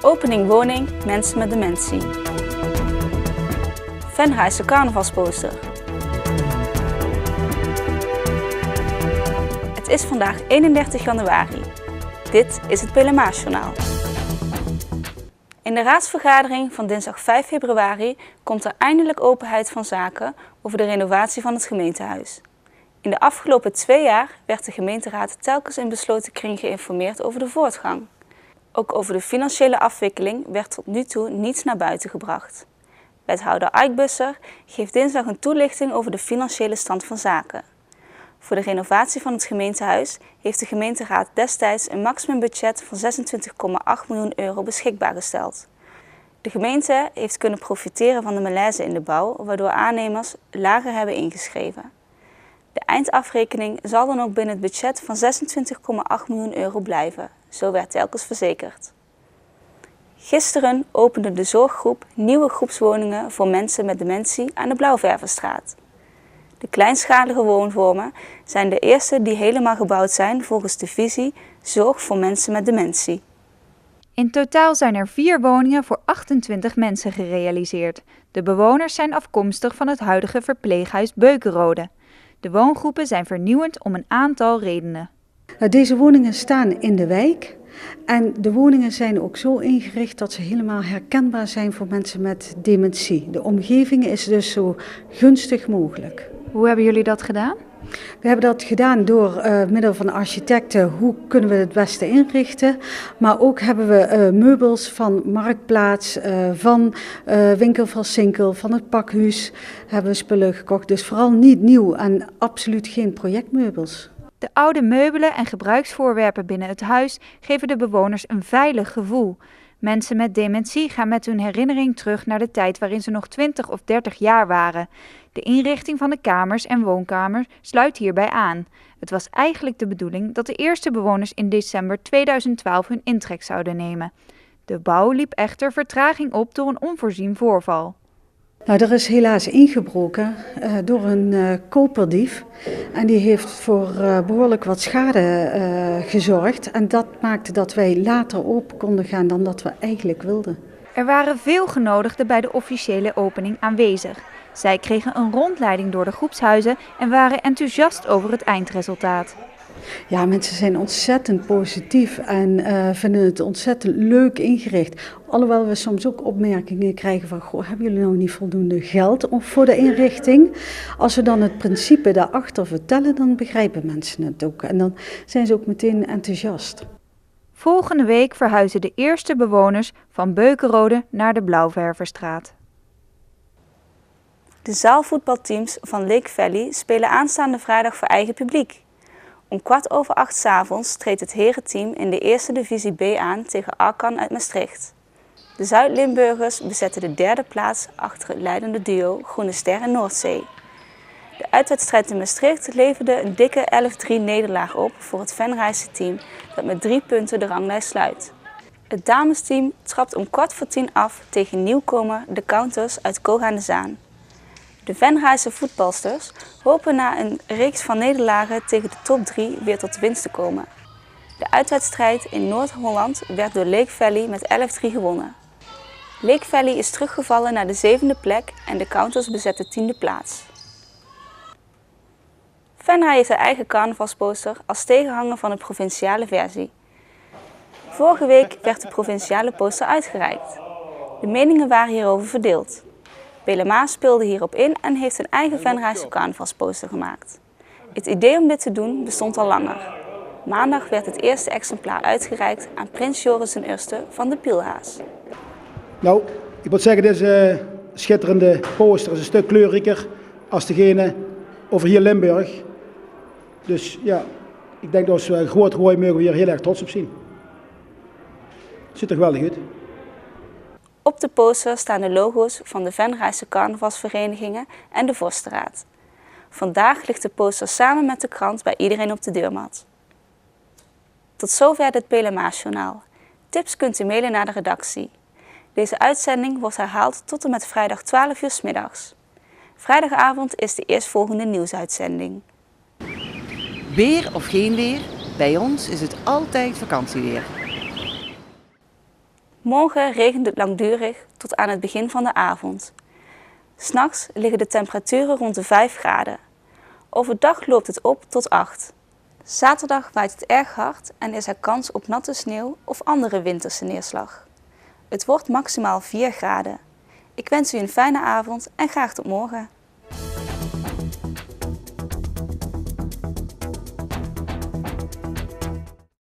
Opening woning mensen met dementie. Venrayse carnavalsposter. Het is vandaag 31 januari. Dit is het Pelemaasjournaal. In de raadsvergadering van dinsdag 5 februari komt er eindelijk openheid van zaken over de renovatie van het gemeentehuis. In de afgelopen 2 jaar werd de gemeenteraad telkens in besloten kring geïnformeerd over de voortgang. Ook over de financiële afwikkeling werd tot nu toe niets naar buiten gebracht. Wethouder Eikbusser geeft dinsdag een toelichting over de financiële stand van zaken. Voor de renovatie van het gemeentehuis heeft de gemeenteraad destijds een maximumbudget van €26,8 miljoen beschikbaar gesteld. De gemeente heeft kunnen profiteren van de malaise in de bouw, waardoor aannemers lager hebben ingeschreven. De eindafrekening zal dan ook binnen het budget van €26,8 miljoen blijven, zo werd telkens verzekerd. Gisteren opende de zorggroep nieuwe groepswoningen voor mensen met dementie aan de Blauwvervenstraat. De kleinschalige woonvormen zijn de eerste die helemaal gebouwd zijn volgens de visie Zorg voor mensen met dementie. In totaal zijn er 4 woningen voor 28 mensen gerealiseerd. De bewoners zijn afkomstig van het huidige verpleeghuis Beukenrode. De woongroepen zijn vernieuwend om een aantal redenen. Deze woningen staan in de wijk en de woningen zijn ook zo ingericht dat ze helemaal herkenbaar zijn voor mensen met dementie. De omgeving is dus zo gunstig mogelijk. Hoe hebben jullie dat gedaan? We hebben dat gedaan door middel van architecten, hoe kunnen we het beste inrichten. Maar ook hebben we meubels van Marktplaats, van Winkel van Sinkel, van het Pakhuis hebben we spullen gekocht. Dus vooral niet nieuw en absoluut geen projectmeubels. De oude meubelen en gebruiksvoorwerpen binnen het huis geven de bewoners een veilig gevoel. Mensen met dementie gaan met hun herinnering terug naar de tijd waarin ze nog 20 of 30 jaar waren. De inrichting van de kamers en woonkamers sluit hierbij aan. Het was eigenlijk de bedoeling dat de eerste bewoners in december 2012 hun intrek zouden nemen. De bouw liep echter vertraging op door een onvoorzien voorval. Nou, er is helaas ingebroken door een koperdief en die heeft voor behoorlijk wat schade gezorgd. En dat maakte dat wij later open konden gaan dan dat we eigenlijk wilden. Er waren veel genodigden bij de officiële opening aanwezig. Zij kregen een rondleiding door de groepshuizen en waren enthousiast over het eindresultaat. Ja, mensen zijn ontzettend positief en vinden het ontzettend leuk ingericht. Alhoewel we soms ook opmerkingen krijgen van, goh, hebben jullie nou niet voldoende geld voor de inrichting? Als we dan het principe daarachter vertellen, dan begrijpen mensen het ook. En dan zijn ze ook meteen enthousiast. Volgende week verhuizen de eerste bewoners van Beukenrode naar de Blauwvervenstraat. De zaalvoetbalteams van Lake Valley spelen aanstaande vrijdag voor eigen publiek. Om 7:15 's avonds treedt het herenteam in de eerste divisie B aan tegen Arkan uit Maastricht. De Zuid-Limburgers bezetten de 3e plaats achter het leidende duo Groene Ster en Noordzee. De uitwedstrijd in Maastricht leverde een dikke 11-3 nederlaag op voor het Venrayse team dat met 3 punten de ranglijst sluit. Het damesteam trapt om 9:15 af tegen nieuwkomer de Counters uit Koog aan de Zaan. De Venrayse voetbalsters hopen na een reeks van nederlagen tegen de top 3 weer tot winst te komen. De uitwedstrijd in Noord-Holland werd door Lake Valley met 11-3 gewonnen. Lake Valley is teruggevallen naar de 7e plek en de Counters bezetten 10e plaats. Venray heeft haar eigen carnavalsposter als tegenhanger van de provinciale versie. Vorige week werd de provinciale poster uitgereikt. De meningen waren hierover verdeeld. Pelema speelde hierop in en heeft een eigen Venrayse carnavalsposter gemaakt. Het idee om dit te doen bestond al langer. Maandag werd het eerste exemplaar uitgereikt aan prins Joris Eerste van de Pielhaas. Nou, ik moet zeggen, deze schitterende poster is een stuk kleurrijker als degene over hier Limburg. Dus ja, ik denk dat we Groot Rooi mogen we hier heel erg trots op zien. Het ziet er geweldig uit. Op de poster staan de logo's van de Venrayse carnavalsverenigingen en de Vorstenraad. Vandaag ligt de poster samen met de krant bij iedereen op de deurmat. Tot zover dit Pelemaasjournaal. Tips kunt u mailen naar de redactie. Deze uitzending wordt herhaald tot en met vrijdag 12 uur 's middags. Vrijdagavond is de eerstvolgende nieuwsuitzending. Weer of geen weer, bij ons is het altijd vakantieweer. Morgen regent het langdurig tot aan het begin van de avond. 's Nachts liggen de temperaturen rond de 5 graden. Overdag loopt het op tot 8. Zaterdag waait het erg hard en is er kans op natte sneeuw of andere winterse neerslag. Het wordt maximaal 4 graden. Ik wens u een fijne avond en graag tot morgen.